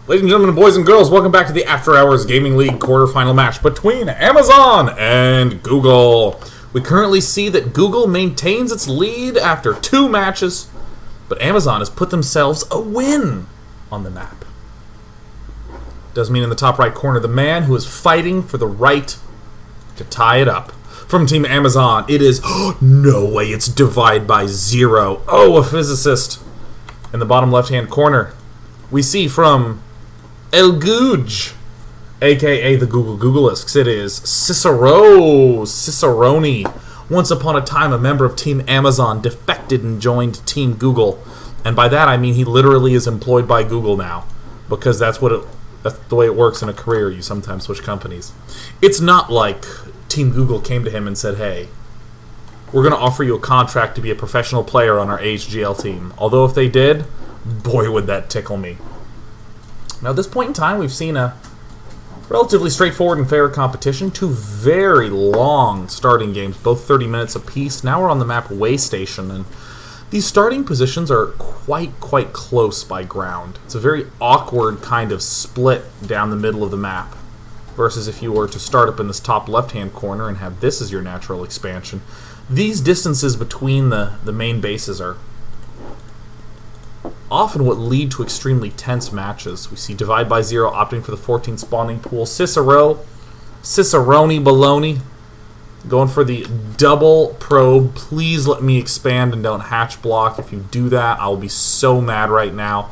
Ladies and gentlemen, boys and girls, welcome back to the After Hours Gaming League quarterfinal match between Amazon and Google. We currently see that Google maintains its lead after 2 matches, but Amazon has put themselves a win on the map. Does mean in the top right corner, the man who is fighting for the right to tie it up. From Team Amazon, it is, no way, it's divide by 0. Oh, a physicist. In the bottom left-hand corner, we see from El Googe, a.k.a. the Googleisks, it is Cicerone. Once upon a time, a member of Team Amazon defected and joined Team Google. And by that, I mean he literally is employed by Google now. Because that's the way it works in a career. You sometimes switch companies. It's not like Team Google came to him and said, hey, we're going to offer you a contract to be a professional player on our AHGL team. Although if they did, boy, would that tickle me. Now, at this point in time, we've seen a relatively straightforward and fair competition. 2 very long starting games, both 30 minutes apiece. Now we're on the map Way Station, and these starting positions are quite close by ground. It's a very awkward kind of split down the middle of the map, versus if you were to start up in this top left-hand corner and have this as your natural expansion. These distances between the main bases are often what lead to extremely tense matches. We see divide by 0 opting for the 14 spawning pool. Cicerone Baloney going for the double probe. Please let me expand and don't hatch block. If you do that, I'll be so mad right now.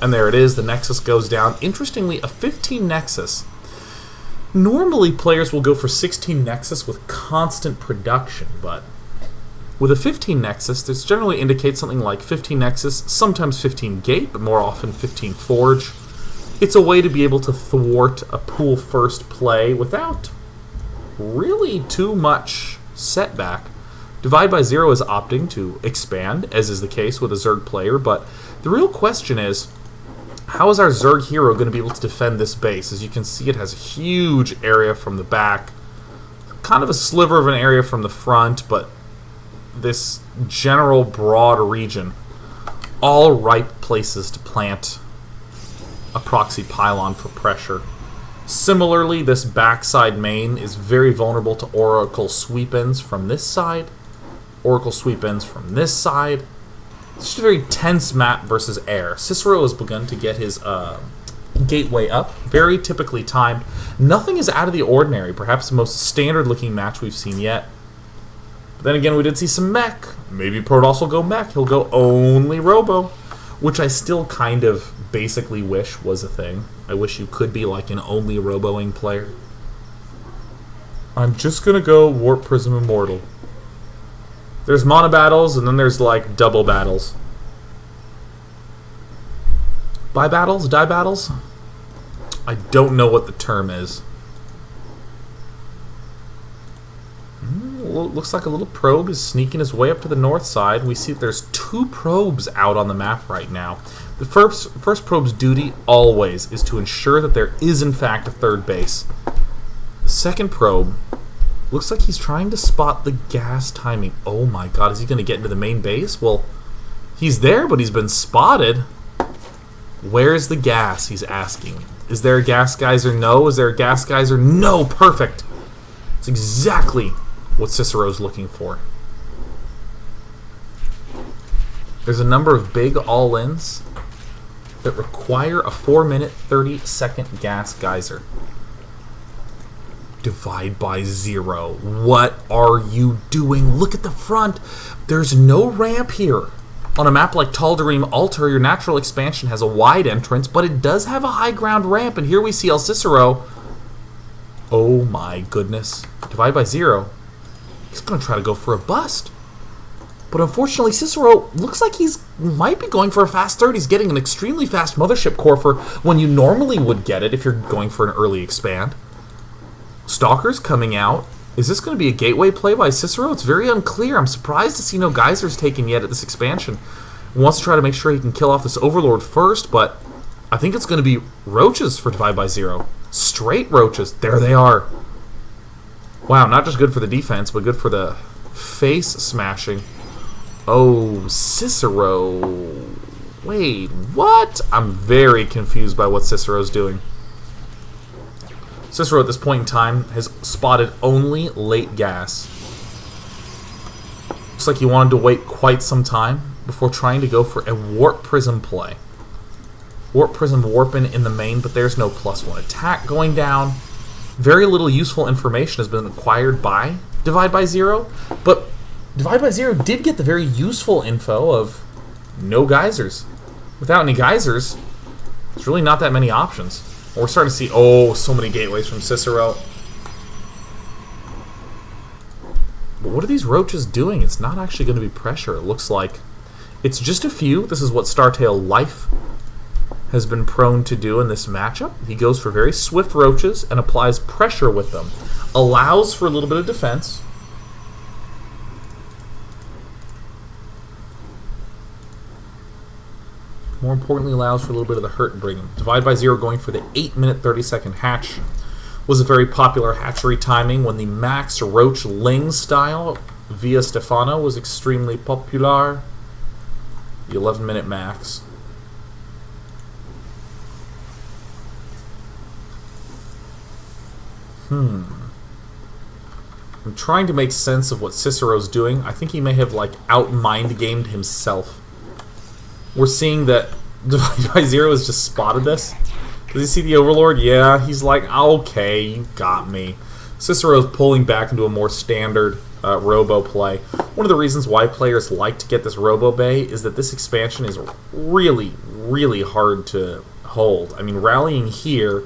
And there it is. The Nexus goes down. Interestingly, a 15 Nexus. Normally, players will go for 16 Nexus with constant production, but with a 15 Nexus, this generally indicates something like 15 Nexus, sometimes 15 Gate, but more often 15 Forge. It's a way to be able to thwart a pool first play without really too much setback. Divide by 0 is opting to expand, as is the case with a Zerg player, but the real question is, how is our Zerg hero going to be able to defend this base? As you can see, it has a huge area from the back, kind of a sliver of an area from the front, but this general broad region, all ripe places to plant a proxy pylon for pressure. Similarly, this backside main is very vulnerable to Oracle sweep-ins from this side, Oracle sweep-ins from this side. It's just a very tense map versus air. Cicero has begun to get his gateway up, very typically timed. Nothing is out of the ordinary, perhaps the most standard-looking match we've seen yet. Then again, we did see some mech. Maybe Protoss will go mech. He'll go only Robo, which I still kind of basically wish was a thing. I wish you could be like an only Roboing player. I'm just going to go Warp Prism Immortal. There's mono battles, and then there's like double battles. Bi battles? Die battles? I don't know what the term is. Looks like a little probe is sneaking his way up to the north side. We see that there's 2 probes out on the map right now. The first probe's duty always is to ensure that there is in fact a third base. The second probe looks like he's trying to spot the gas timing. Oh my god, is he going to get into the main base? Well, he's there, but he's been spotted. Where's the gas, he's asking. Is there a gas geyser? No. Is there a gas geyser? No. Perfect. It's exactly what Cicero's looking for. There's a number of big all-ins that require a 4-minute, 30-second gas geyser. Divide by 0. What are you doing? Look at the front. There's no ramp here. On a map like Tal'Darim Altar, your natural expansion has a wide entrance, but it does have a high ground ramp, and here we see El Cicero. Oh my goodness. Divide by 0. He's going to try to go for a bust. But unfortunately, Cicero looks like might be going for a fast third. He's getting an extremely fast Mothership Core for when you normally would get it if you're going for an early expand. Stalker's coming out. Is this going to be a gateway play by Cicero? It's very unclear. I'm surprised to see no geysers taken yet at this expansion. He wants to try to make sure he can kill off this Overlord first, but I think it's going to be roaches for Divide by 0. Straight roaches. There they are. Wow, not just good for the defense, but good for the face smashing. Oh, Cicero. Wait, what? I'm very confused by what Cicero's doing. Cicero at this point in time has spotted only late gas. Looks like he wanted to wait quite some time before trying to go for a Warp Prism play. Warp Prism warping in the main, but there's no +1 attack going down. Very little useful information has been acquired by Divide by Zero, but Divide by Zero did get the very useful info of no geysers. Without any geysers, there's really not that many options. We're starting to see, oh, so many gateways from Cicero. But what are these roaches doing? It's not actually going to be pressure. It looks like it's just a few. This is what Startail Life has been prone to do in this matchup. He goes for very swift roaches and applies pressure with them. Allows for a little bit of defense. More importantly, allows for a little bit of the hurt and bring him. Divide by Zero going for the 8-minute 30-second hatch. Was a very popular hatchery timing when the Max Roach Ling style via Stefano was extremely popular. The 11-minute max. I'm trying to make sense of what Cicero's doing. I think he may have like out-mind-gamed himself. We're seeing that Divide by Zero has just spotted this. Does he see the Overlord? Yeah, he's like, okay, you got me. Cicero's pulling back into a more standard Robo play. One of the reasons why players like to get this Robo Bay is that this expansion is really, really hard to hold. I mean, rallying here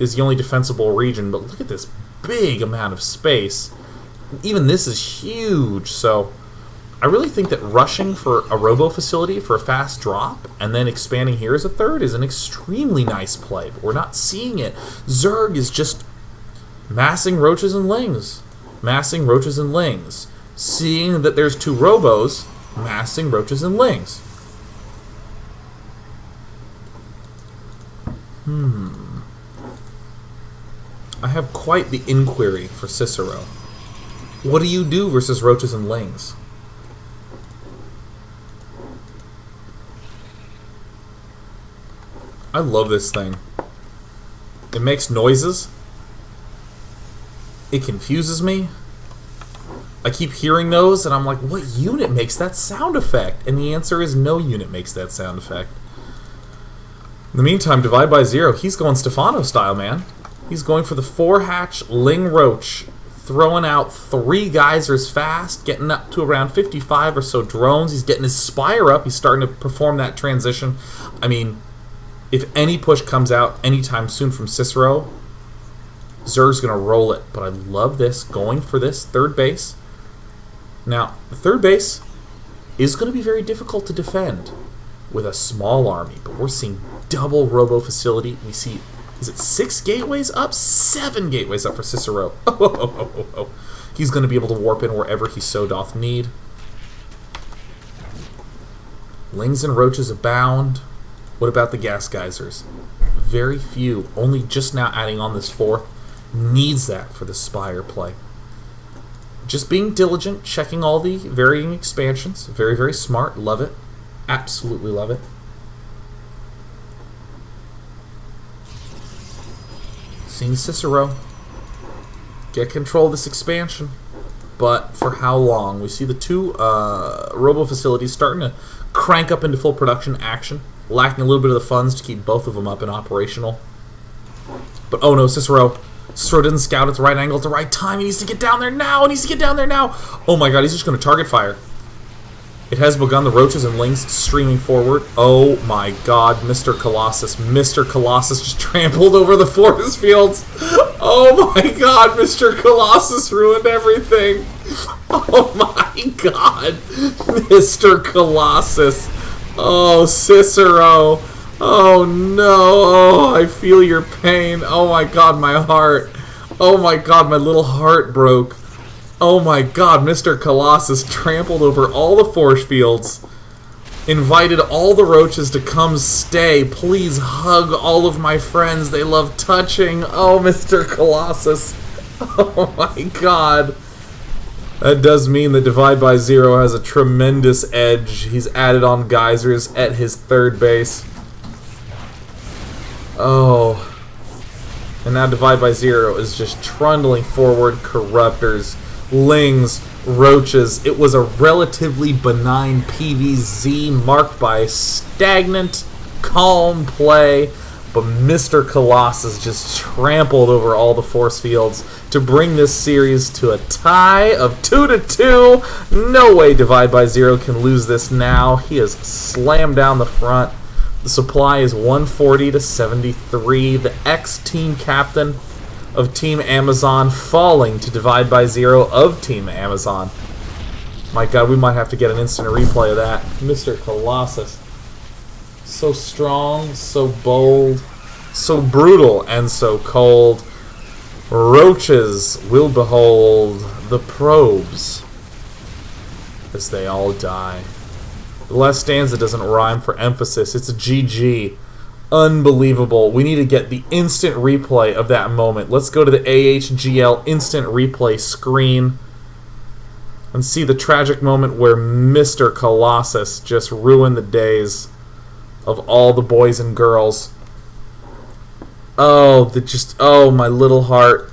is the only defensible region, but look at this big amount of space. Even this is huge, so I really think that rushing for a Robo facility for a fast drop and then expanding here as a third is an extremely nice play, but we're not seeing it. Zerg is just massing roaches and lings. Massing roaches and lings. Seeing that there's two Robos, massing roaches and lings. I have quite the inquiry for Cicero. What do you do versus roaches and lings? I love this thing. It makes noises. It confuses me. I keep hearing those, and I'm like, what unit makes that sound effect? And the answer is no unit makes that sound effect. In the meantime, Divide by Zero, he's going Stefano style, man. He's going for the 4-hatch Ling Roach, throwing out 3 geysers fast, getting up to around 55 or so drones. He's getting his Spire up. He's starting to perform that transition. I mean, if any push comes out anytime soon from Cicero, Zerg's going to roll it. But I love this, going for this third base. Now, the third base is going to be very difficult to defend with a small army, but we're seeing double Robo facility. We see, is it 6 gateways up? 7 gateways up for Cicero. He's going to be able to warp in wherever he so doth need. Lings and roaches abound. What about the gas geysers? Very few. Only just now adding on this 4th. Needs that for the Spire play. Just being diligent, checking all the varying expansions. Very, very smart. Love it. Absolutely love it. Seeing Cicero get control of this expansion. But for how long? We see the 2 Robo facilities starting to crank up into full production action. Lacking a little bit of the funds to keep both of them up and operational. But oh no, Cicero didn't scout at the right angle at the right time. He needs to get down there now. He needs to get down there now. Oh my god, he's just going to target fire. It has begun. The roaches and lings streaming forward. Oh my god, Mr. Colossus. Mr. Colossus just trampled over the forest fields. Oh my god, Mr. Colossus ruined everything. Oh my god, Mr. Colossus. Oh, Cicero. Oh no. Oh, I feel your pain. Oh my god, my heart. Oh my god, my little heart broke. Oh my god, Mr. Colossus trampled over all the force fields. Invited all the roaches to come stay. Please hug all of my friends. They love touching. Oh, Mr. Colossus. Oh my god. That does mean that Divide by Zero has a tremendous edge. He's added on geysers at his third base. Oh. And now Divide by Zero is just trundling forward. Corruptors, Lings, Roaches. It was a relatively benign PVZ marked by stagnant, calm play. But Mr. Colossus just trampled over all the force fields to bring this series to a tie of 2-2. No way Divide by Zero can lose this now. He has slammed down the front. The supply is 140-73. The ex-team captain of Team Amazon falling to Divide by Zero of Team Amazon. My God, we might have to get an instant replay of that. Mr. Colossus. So strong, so bold, so brutal, and so cold. Roaches will behold the probes as they all die. The last stanza doesn't rhyme for emphasis. It's a GG. Unbelievable. We need to get the instant replay of that moment. Let's go to the AHGL instant replay screen and see the tragic moment where Mr. Colossus just ruined the days of all the boys and girls. Oh, my little heart.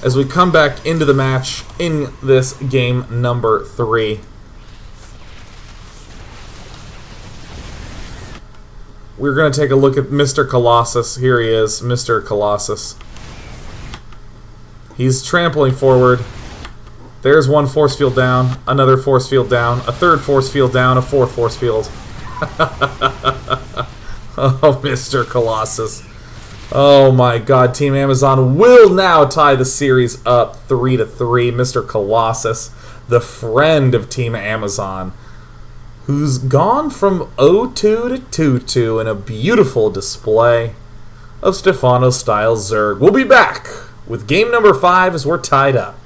As we come back into the match in this game number 3. We're going to take a look at Mr. Colossus. Here he is, Mr. Colossus. He's trampling forward. There's one force field down, another force field down, a third force field down, a fourth force field. Oh, Mr. Colossus. Oh my God, Team Amazon will now tie the series up 3-3. Mr. Colossus, the friend of Team Amazon, who's gone from 0-2 to 2-2 in a beautiful display of Stefano-style Zerg. We'll be back with game number 5 as we're tied up.